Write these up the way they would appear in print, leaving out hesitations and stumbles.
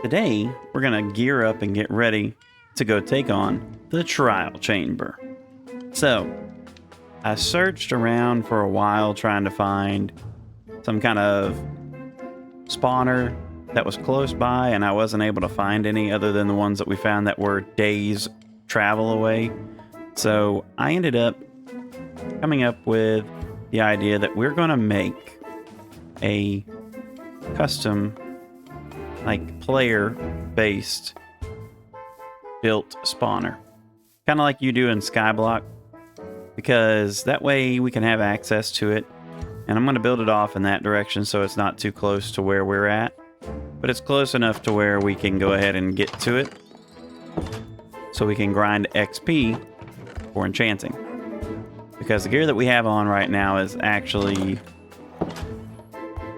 Today, we're going to gear up and get ready to go take on the trial chamber. So, I searched around for a while trying to find some kind of spawner that was close by, and I wasn't able to find any other than the ones that we found that were days travel away. So, I ended up coming up with the idea that we're going to make a custom, like, player based built spawner, kind of like you do in Skyblock, because that way we can have access to it. And I'm going to build it off in that direction so it's not too close to where we're at, but it's close enough to where we can go ahead and get to it so we can grind XP for enchanting. Because the gear that we have on right now is actually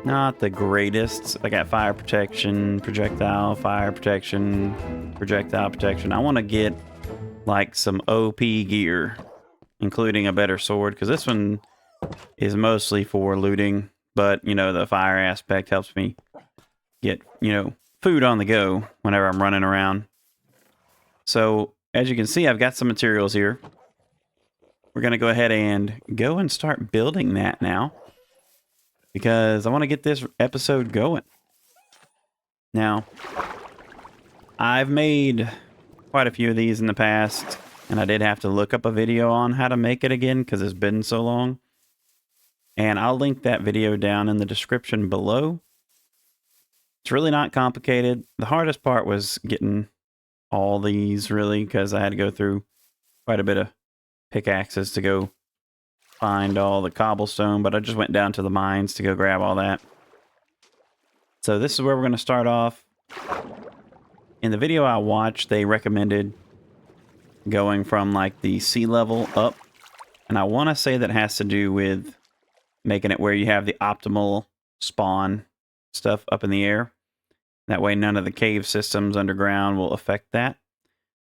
not the greatest. I got fire protection, fire protection, projectile protection. I want to get like some OP gear, including a better sword, because this one is mostly for looting, but you know, the fire aspect helps me get, you know, food on the go whenever I'm running around. So as you can see, I've got some materials here. We're going to go ahead and start building that now, because I want to get this episode going. Now, I've made quite a few of these in the past, and I did have to look up a video on how to make it again because it's been so long. And I'll link that video down in the description below. It's really not complicated. The hardest part was getting all these, really, because I had to go through quite a bit of pickaxes to go find all the cobblestone, but I just went down to the mines to go grab all that. So this is where we're going to start off. In the video I watched, they recommended going from like the sea level up, and I want to say that has to do with making it where you have the optimal spawn stuff up in the air. That way none of the cave systems underground will affect that.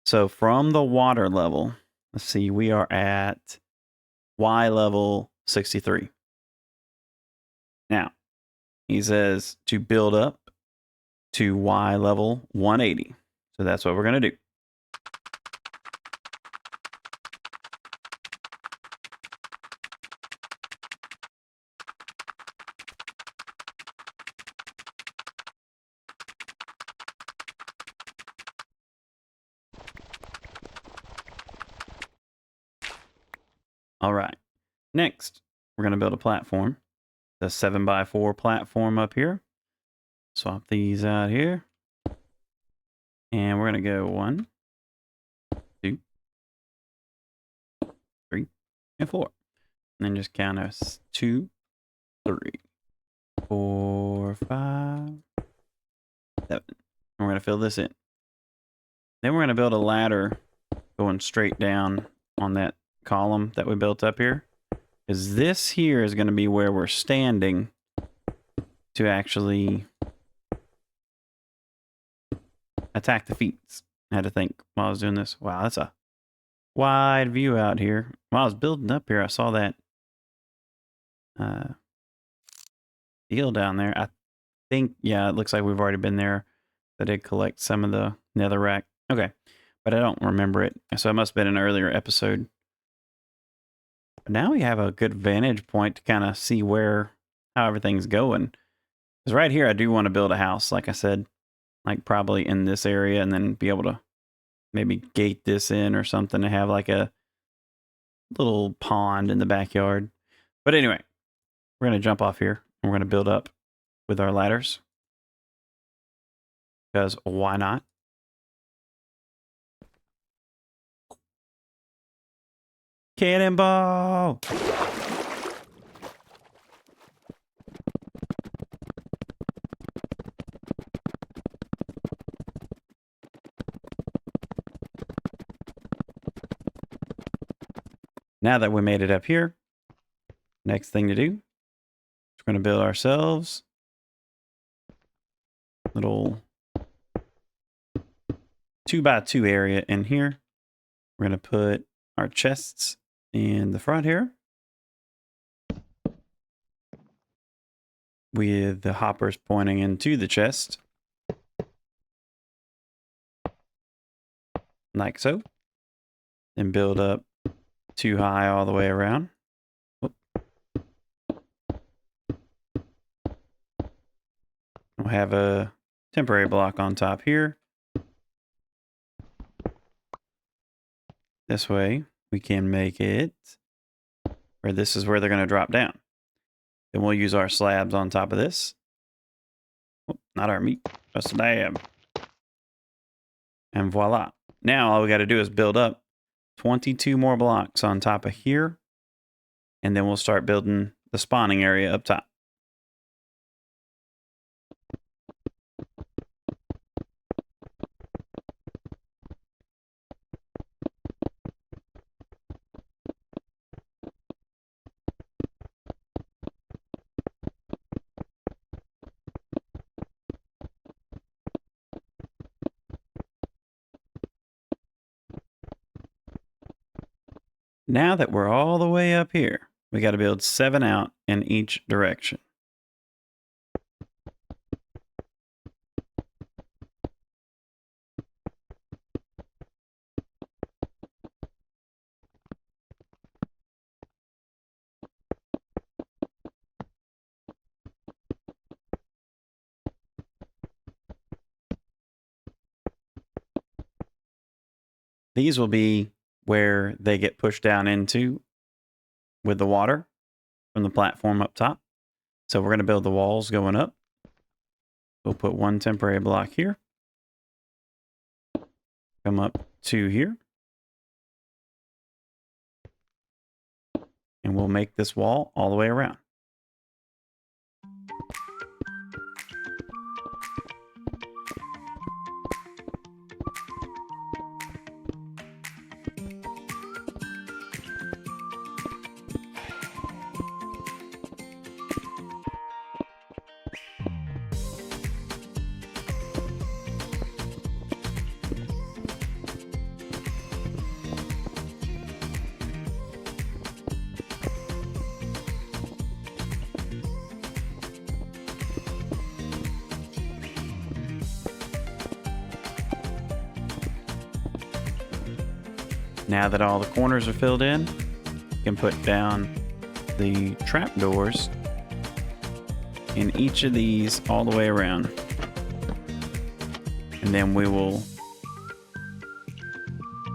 So from the water level, let's see, we are at Y level 63. Now, he says to build up to Y level 180. So that's what we're going to do. All right. Next, we're going to build a platform. The 7x4 platform up here. Swap these out here. And we're going to go 1, 2, 3, and 4. And then just count us 2, 3, 4, 5, 7. And we're going to fill this in. Then we're going to build a ladder going straight down on that column that we built up here, because this here is going to be where we're standing to actually attack the feats. I had to think while I was doing this. Wow, that's a wide view out here. While I was building up here, I saw that deal down there. I think, yeah, it looks like we've already been there. I did collect some of the netherrack. Okay, but I don't remember it, so it must have been an earlier episode. But now we have a good vantage point to kind of see how everything's going. Because right here, I do want to build a house, like I said, like probably in this area, and then be able to maybe gate this in or something to have like a little pond in the backyard. But anyway, we're going to jump off here and we're going to build up with our ladders. Because why not? Cannonball! Now that we made it up here, next thing to do is we're going to build ourselves a little 2x2 area in here. We're going to put our chests in the front here, with the hoppers pointing into the chest. like so. Then build up 2 high all the way around. Whoop. We'll have a temporary block on top here. This way we can make it where this is where they're going to drop down. Then we'll use our slabs on top of this. Oh, not our meat, a slab. And voila. Now all we got to do is build up 22 more blocks on top of here. And then we'll start building the spawning area up top. Now that we're all the way up here, we got to build 7 out in each direction. These will be where they get pushed down into with the water from the platform up top. So we're going to build the walls going up. We'll put 1 temporary block here. Come up 2 here. And we'll make this wall all the way around. Now that all the corners are filled in, you can put down the trapdoors in each of these all the way around. And then we will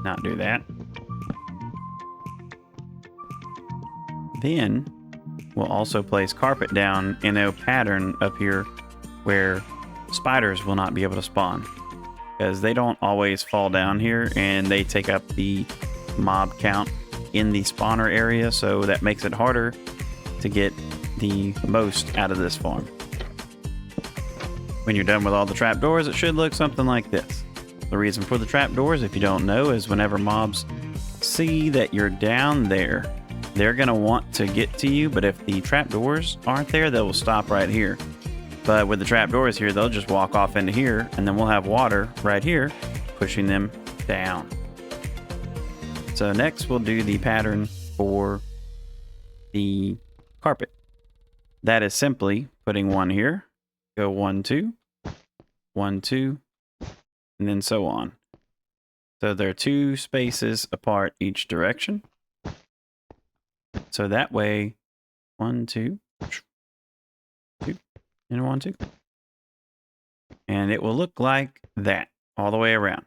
not do that. Then we'll also place carpet down in a pattern up here where spiders will not be able to spawn, because they don't always fall down here and they take up the mob count in the spawner area, so that makes it harder to get the most out of this farm. When you're done with all the trapdoors, it should look something like this. The reason for the trapdoors, if you don't know, is whenever mobs see that you're down there, they're going to want to get to you, but if the trapdoors aren't there, they will stop right here. But with the trapdoors here, they'll just walk off into here, and then we'll have water right here pushing them down. So next we'll do the pattern for the carpet. That is simply putting 1 here, go 1, 2, 1, 2, and then so on. So there are 2 spaces apart each direction. So that way, 1, 2, 2, and 1, 2. And it will look like that all the way around.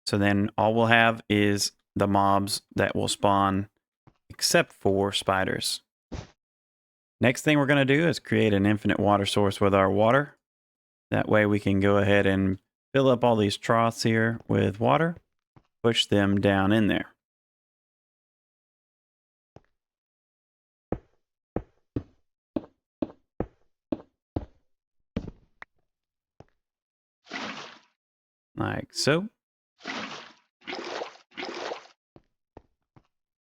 So then all we'll have is the mobs that will spawn except for spiders. Next thing we're going to do is create an infinite water source with our water. That way we can go ahead and fill up all these troughs here with water, push them down in there. Like so.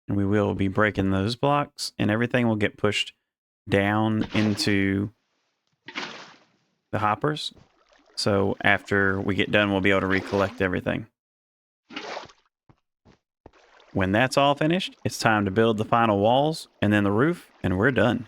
And we will be breaking those blocks, and everything will get pushed down into the hoppers. So after we get done, we'll be able to recollect everything. When that's all finished, it's time to build the final walls and then the roof, and we're done.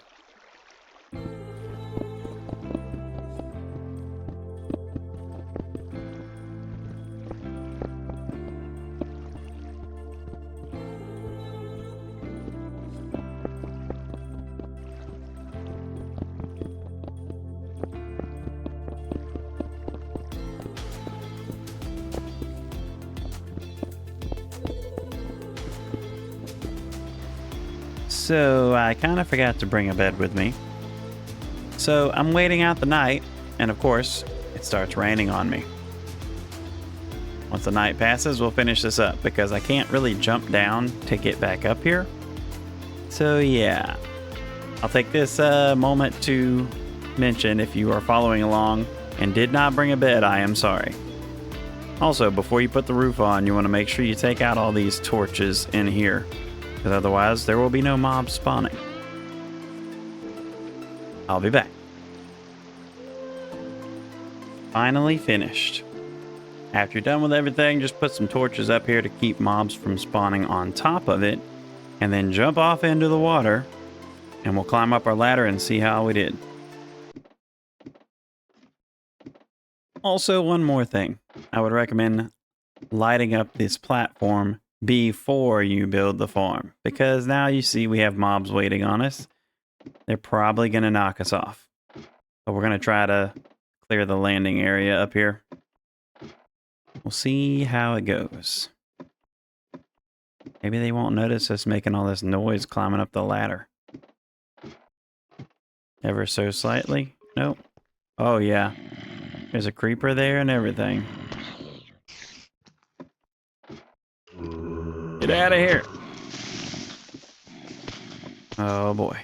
So I kind of forgot to bring a bed with me. So I'm waiting out the night, and of course, it starts raining on me. Once the night passes, we'll finish this up because I can't really jump down to get back up here. So yeah, I'll take this moment to mention if you are following along and did not bring a bed, I am sorry. Also, before you put the roof on, you want to make sure you take out all these torches in here, because otherwise there will be no mobs spawning. I'll be back. Finally finished. After you're done with everything, just put some torches up here to keep mobs from spawning on top of it, and then jump off into the water, and we'll climb up our ladder and see how we did. Also, one more thing. I would recommend lighting up this platform before you build the farm, because now you see we have mobs waiting on us. They're probably going to knock us off. But we're going to try to clear the landing area up here. We'll see how it goes. Maybe they won't notice us making all this noise climbing up the ladder. Ever so slightly. Nope. Oh, yeah. There's a creeper there and everything. Get out of here. Oh, boy.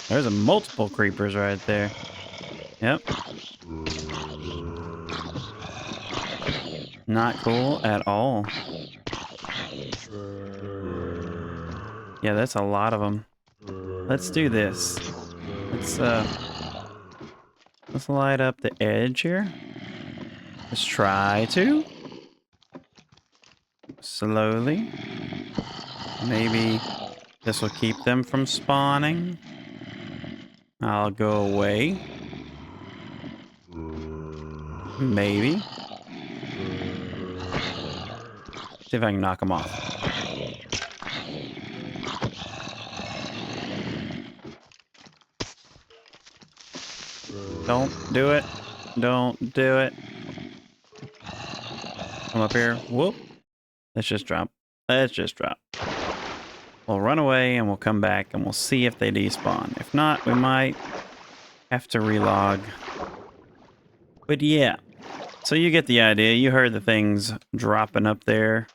There's a multiple creepers right there. Yep. Not cool at all. Yeah, that's a lot of them. Let's do this. Let's light up the edge here. Let's try to. Slowly. Maybe this will keep them from spawning. I'll go away. Maybe. See if I can knock them off. Don't do it. Don't do it. Come up here. Whoop. Let's just drop. Let's just drop. We'll run away and we'll come back and we'll see if they despawn. If not, we might have to relog. But yeah. So you get the idea. You heard the things dropping up there.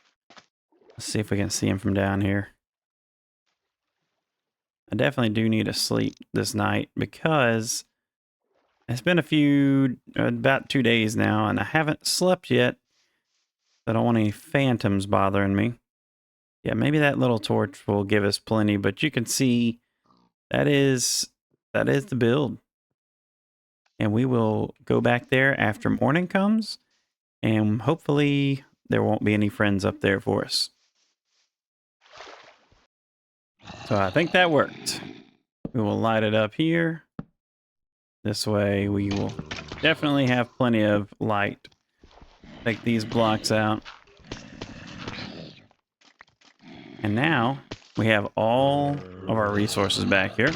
Let's see if we can see them from down here. I definitely do need to sleep this night because it's been about 2 days now, and I haven't slept yet. I don't want any phantoms bothering me. Yeah, maybe that little torch will give us plenty, but you can see that is the build. And we will go back there after morning comes, and hopefully there won't be any friends up there for us. So I think that worked. We will light it up here. This way we will definitely have plenty of light. Take these blocks out. And now we have all of our resources back here.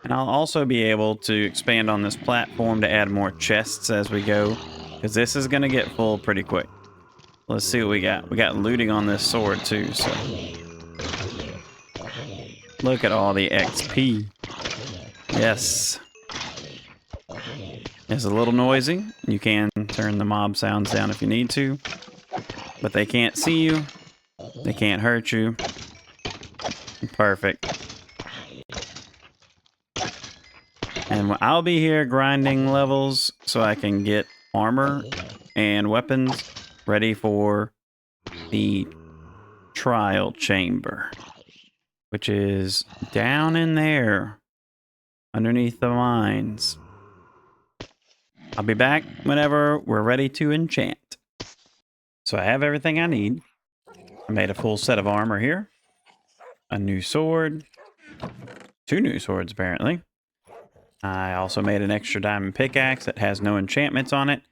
And I'll also be able to expand on this platform to add more chests as we go, because this is going to get full pretty quick. Let's see what we got. We got looting on this sword too, so look at all the XP. Yes. It's a little noisy. You can turn the mob sounds down if you need to, but they can't see you. They can't hurt you. Perfect. And I'll be here grinding levels so I can get armor and weapons ready for the trial chamber, which is down in there underneath the mines. I'll be back whenever we're ready to enchant. So I have everything I need. I made a full set of armor here. A new sword. 2 new swords, apparently. I also made an extra diamond pickaxe that has no enchantments on it.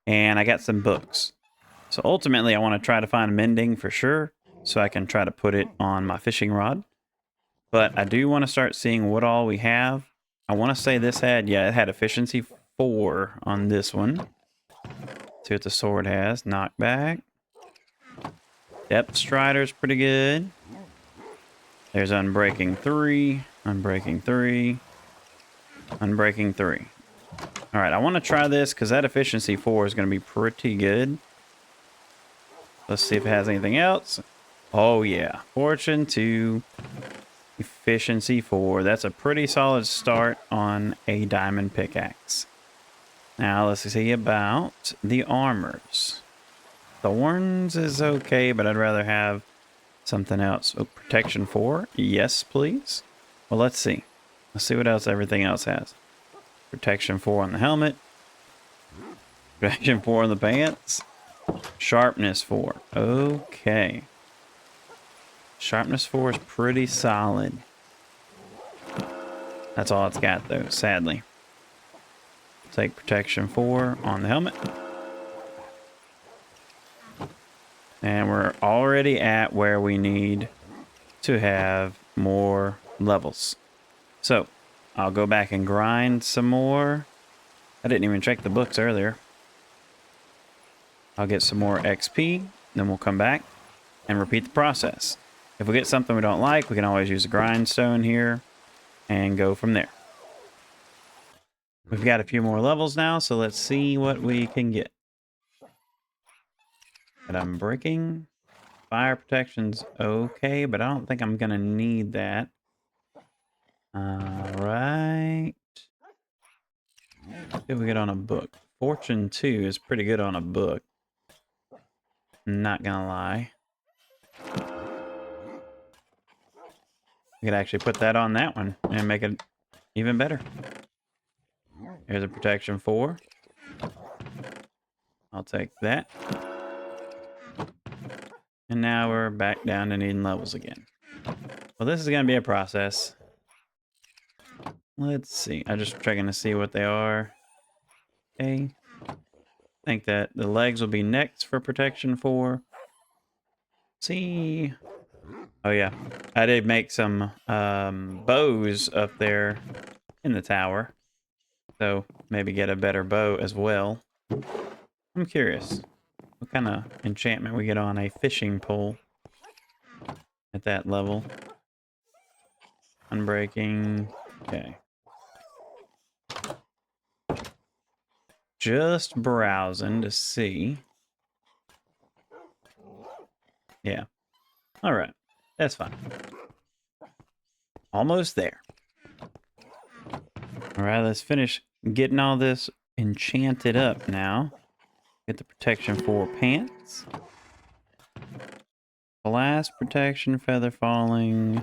And I got some books. So ultimately, I want to try to find mending for sure, so I can try to put it on my fishing rod. But I do want to start seeing what all we have. I want to say this had, yeah, it had efficiency 4 on this one. See what the sword has. Knockback. Depth Strider's pretty good. There's Unbreaking 3, Unbreaking 3, Unbreaking 3. All right, I want to try this because that Efficiency 4 is going to be pretty good. Let's see if it has anything else. Oh, yeah. Fortune 2, Efficiency 4. That's a pretty solid start on a diamond pickaxe. Now, let's see about the armors. Thorns is okay, but I'd rather have something else. Oh, Protection 4. Yes, please. Well, let's see. Let's see what else everything else has. Protection 4 on the helmet. Protection 4 on the pants. Sharpness 4. Okay. Sharpness 4 is pretty solid. That's all it's got, though, sadly. Take Protection 4 on the helmet. And we're already at where we need to have more levels. So, I'll go back and grind some more. I didn't even check the books earlier. I'll get some more XP, then we'll come back and repeat the process. If we get something we don't like, we can always use a grindstone here and go from there. We've got a few more levels now, so let's see what we can get. And I'm breaking. Fire protection's okay, but I don't think I'm gonna need that. Alright. What did we get on a book? Fortune 2 is pretty good on a book. Not gonna lie. We could actually put that on that one and make it even better. Here's a Protection 4. I'll take that. And now we're back down to needing levels again. Well, this is going to be a process. Let's see. I'm just checking to see what they are. Okay. I think that the legs will be next for Protection 4. See. Oh, yeah. I did make some bows up there in the tower. So maybe get a better bow as well. I'm curious what kind of enchantment we get on a fishing pole at that level. Unbreaking. Okay. Just browsing to see. Yeah. All right. That's fine. Almost there. All right, let's finish getting all this enchanted up now. Get the Protection 4 pants. Blast protection, feather falling.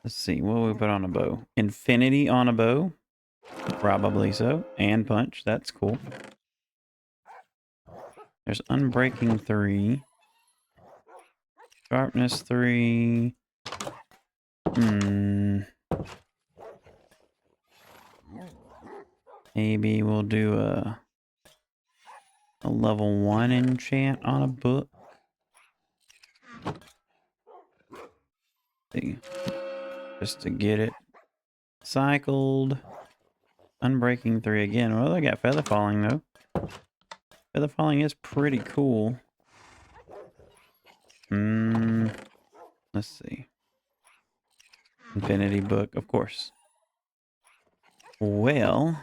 Let's see, what will we put on a bow? Infinity on a bow? Probably so. And punch, that's cool. There's Unbreaking 3. Sharpness 3. Maybe we'll do a level 1 enchant on a book. See. Just to get it cycled. Unbreaking 3 again. Well, I got feather falling though. Feather falling is pretty cool. Let's see. Infinity book, of course. Well,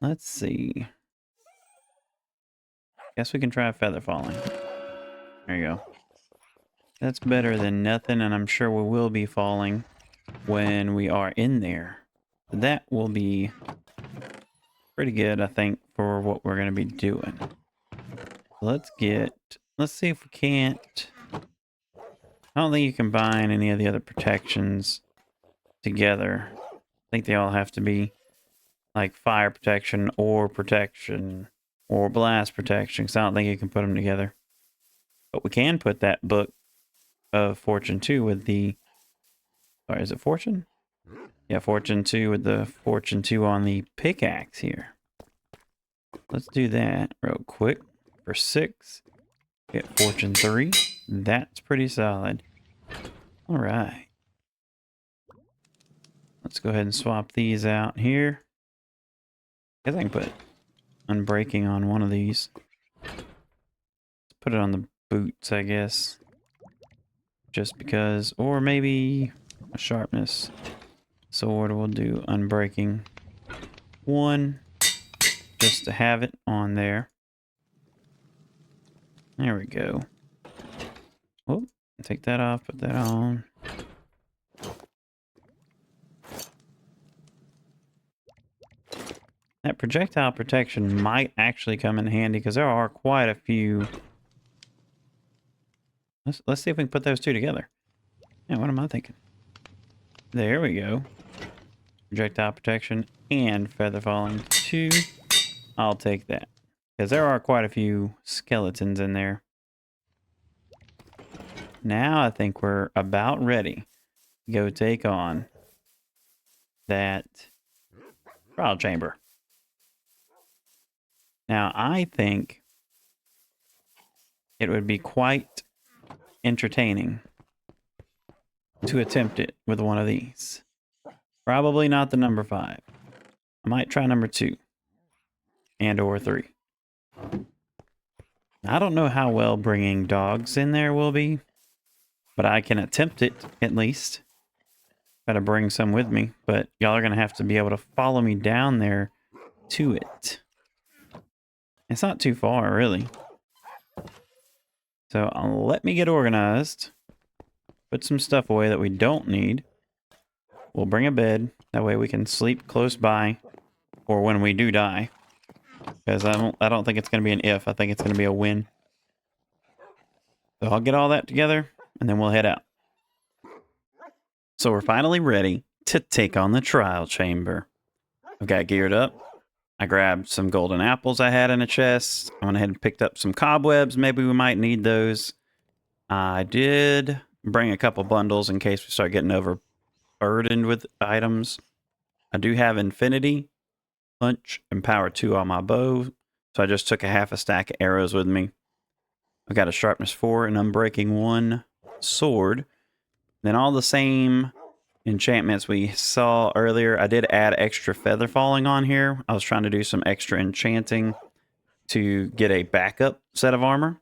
let's see. Guess we can try feather falling. There you go. That's better than nothing, and I'm sure we will be falling when we are in there. That will be pretty good, I think, for what we're going to be doing. Let's see if we can't. I don't think you combine any of the other protections together. I think they all have to be like fire protection or blast protection, because I don't think you can put them together. But we can put that book of Fortune 2 with the... Sorry, is it Fortune? Yeah, Fortune 2 with the Fortune 2 on the pickaxe here. Let's do that real quick. For 6, get Fortune 3. That's pretty solid. All right. Let's go ahead and swap these out here. I guess I can put Unbreaking on one of these. Let's put it on the boots, I guess. Just because, or maybe a sharpness sword will do unbreaking 1, just to have it on there. There we go. Oh, take that off, put that on. That projectile protection might actually come in handy because there are quite a few. Let's see if we can put those two together. Yeah, what am I thinking? There we go. Projectile protection and feather falling 2. I'll take that. Because there are quite a few skeletons in there. Now I think we're about ready to go take on that trial chamber. Now I think it would be quite entertaining to attempt it with one of these. Probably not the number 5. I might try number 2 and or 3. I don't know how well bringing dogs in there will be, but I can attempt it at least. Gotta bring some with me, but y'all are gonna have to be able to follow me down there to it. It's not too far, really. So let me get organized. Put some stuff away that we don't need. We'll bring a bed. That way we can sleep close by, or when we do die. Because I don't think it's going to be an if. I think it's going to be a when. So I'll get all that together, and then we'll head out. So we're finally ready to take on the trial chamber. I've got geared up. I grabbed some golden apples I had in a chest. I went ahead and picked up some cobwebs. Maybe we might need those. I did bring a couple bundles in case we start getting overburdened with items. I do have infinity, punch, and power 2 on my bow. So I just took a half a stack of arrows with me. I've got a sharpness 4 and unbreaking 1 sword. Then all the same enchantments we saw earlier. I did add extra feather falling on here. I was trying to do some extra enchanting to get a backup set of armor.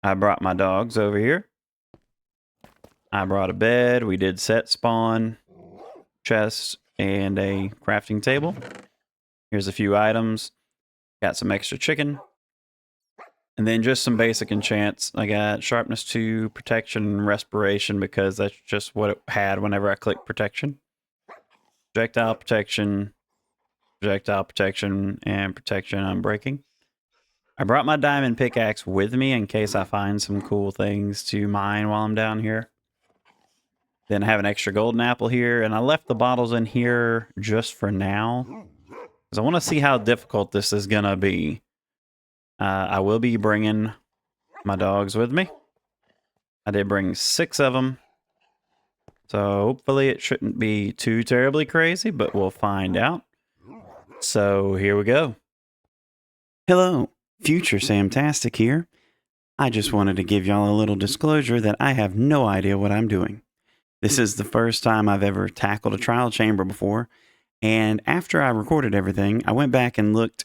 I brought my dogs over here. I brought a bed. We did set spawn, chest, and a crafting table. Here's a few items. Got some extra chicken. And then just some basic enchants. I got sharpness 2, protection, and respiration because that's just what it had whenever I clicked protection. Projectile protection, and protection unbreaking. I brought my diamond pickaxe with me in case I find some cool things to mine while I'm down here. Then I have an extra golden apple here, and I left the bottles in here just for now because I want to see how difficult this is going to be. I will be bringing my dogs with me. I did bring 6 of them. So hopefully it shouldn't be too terribly crazy, but we'll find out. So here we go. Hello, future Samtastik here. I just wanted to give y'all a little disclosure that I have no idea what I'm doing. This is the first time I've ever tackled a trial chamber before. And after I recorded everything, I went back and looked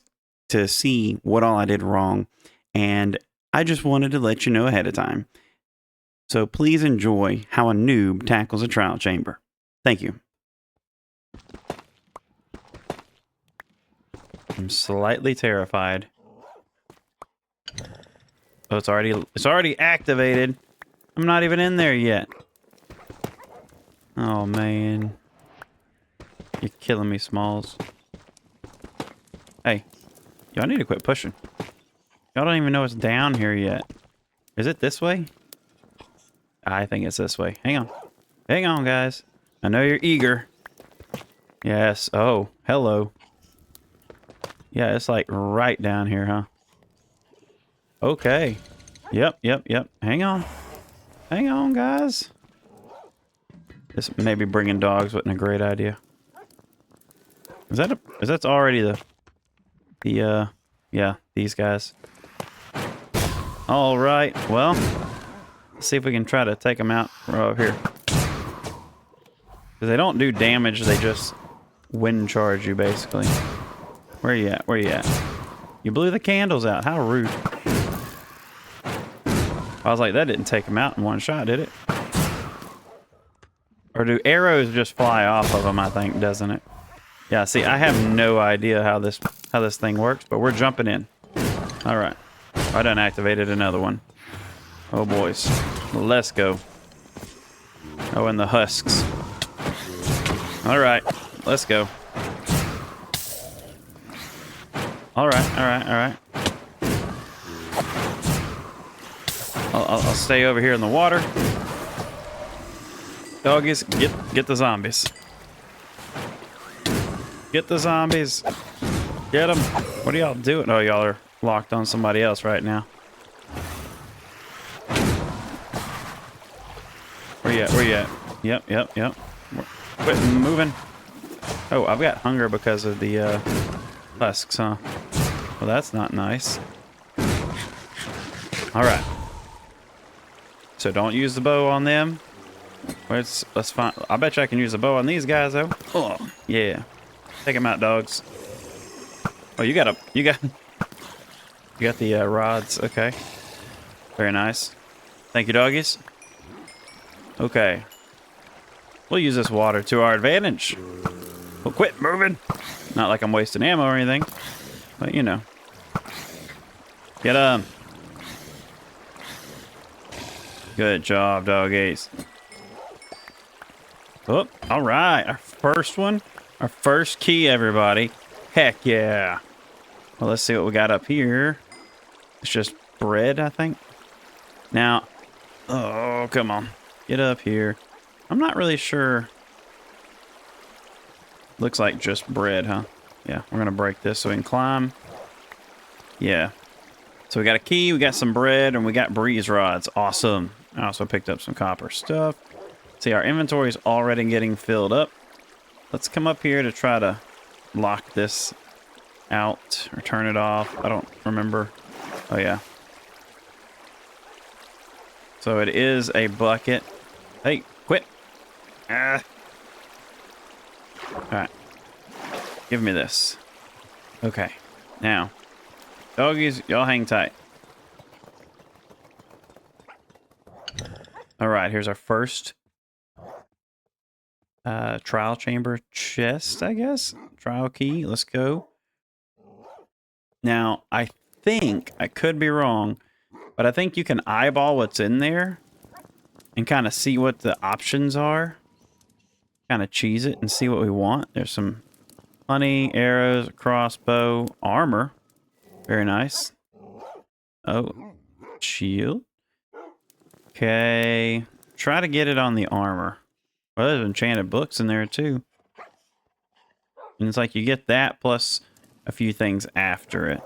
to see what all I did wrong, and I just wanted to let you know ahead of time. So please enjoy how a noob tackles a trial chamber. Thank you. I'm slightly terrified. Oh, it's already activated. I'm not even in there yet. Oh man. You're killing me, Smalls. Hey. Y'all need to quit pushing. Y'all don't even know what's down here yet. Is it this way? I think it's this way. Hang on. Hang on, guys. I know you're eager. Yes. Oh, hello. Yeah, it's like right down here, huh? Okay. Yep. Hang on. Hang on, guys. This maybe bringing dogs wasn't a great idea. That's already yeah, these guys. All right, well, let's see if we can try to take them out from over here. Because they don't do damage, they just wind charge you, basically. Where you at? Where you at? You blew the candles out. How rude. I was like, that didn't take him out in one shot, did it? Or do arrows just fly off of them, I think, doesn't it? Yeah, see, I have no idea how this thing works, but we're jumping in. All right. I done activated another one. Oh, boys. Let's go. Oh, and the husks. All right. Let's go. All right, all right, all right. I'll stay over here in the water. Doggies, get the zombies. Get the zombies. Get them. What are y'all doing? Oh, y'all are locked on somebody else right now. Where you at? Where you at? Yep. Quit moving. Oh, I've got hunger because of the husks, huh? Well, that's not nice. All right. So don't use the bow on them. Let's find. I bet you I can use the bow on these guys though. Oh, yeah. Take them out, dogs. Oh, you got the rods. Okay. Very nice. Thank you, doggies. Okay. We'll use this water to our advantage. Well, quit moving. Not like I'm wasting ammo or anything, but you know. Get 'em. Good job, doggies. Oh, all right. Our first one. Our first key, everybody. Heck yeah. Well, let's see what we got up here. It's just bread, I think. Now, oh, come on. Get up here. I'm not really sure. Looks like just bread, huh? Yeah, we're going to break this so we can climb. Yeah. So we got a key, we got some bread, and we got breeze rods. Awesome. I also picked up some copper stuff. See, our inventory is already getting filled up. Let's come up here to try to lock this out or turn it off. I don't remember. Oh, yeah. So it is a bucket. Hey, quit. Ah. All right. Give me this. Okay. Now, doggies, y'all hang tight. All right, here's our first trial chamber chest, I guess. Trial key. Let's go. Now, I think, I could be wrong, but I think you can eyeball what's in there and kind of see what the options are. Kind of cheese it and see what we want. There's some honey, arrows, crossbow, armor. Very nice. Oh, shield. Okay. Try to get it on the armor. Well, there's enchanted books in there too. And it's like you get that plus a few things after it.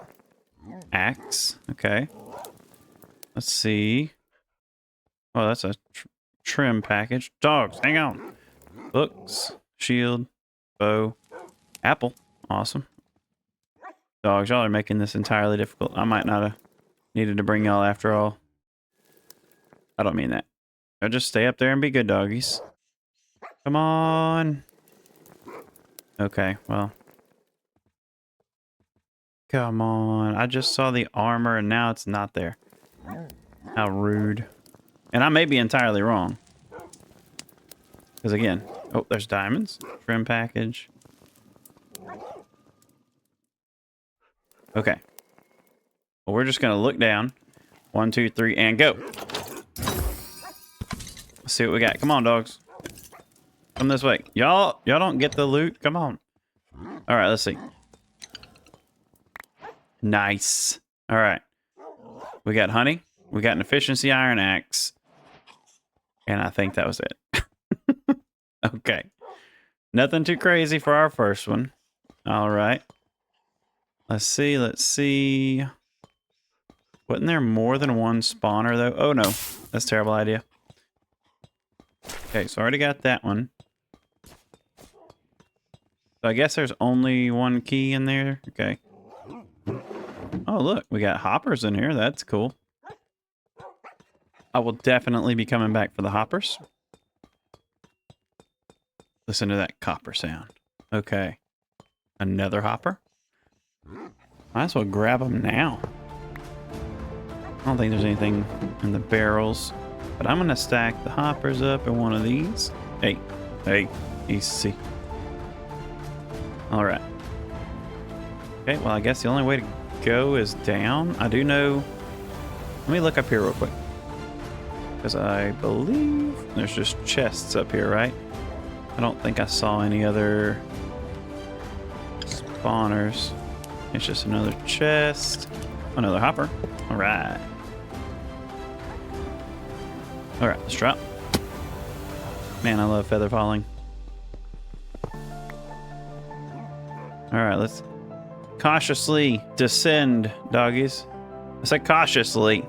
Axe. Okay. Let's see. Oh, that's a trim package. Dogs, hang on. Books, shield, bow, apple. Awesome. Dogs, y'all are making this entirely difficult. I might not have needed to bring y'all after all. I don't mean that. I'll just stay up there and be good doggies. Come on. Okay, well. Come on. I just saw the armor and now it's not there. How rude. And I may be entirely wrong. Because again, oh, there's diamonds. Trim package. Okay. Well, we're just going to look down. 1, 2, 3, and go. Let's see what we got. Come on, dogs. Come this way. Y'all don't get the loot. Come on. All right, let's see. Nice. All right. We got honey. We got an efficiency iron axe. And I think that was it. Okay. Nothing too crazy for our first one. All right. Let's see. Let's see. Wasn't there more than one spawner, though? Oh, no. That's a terrible idea. Okay, so I already got that one. So I guess there's only one key in there. Okay. Oh, look. We got hoppers in here. That's cool. I will definitely be coming back for the hoppers. Listen to that copper sound. Okay. Another hopper? Might as well grab them now. I don't think there's anything in the barrels, but I'm gonna stack the hoppers up in one of these. Hey, easy. All right. Okay, well, I guess the only way to go is down. I do know. Let me look up here real quick, because I believe there's just chests up here, right? I don't think I saw any other spawners. It's just another chest. Another hopper. All right. All right, let's drop. Man, I love feather falling. All right, let's cautiously descend, doggies. I said cautiously.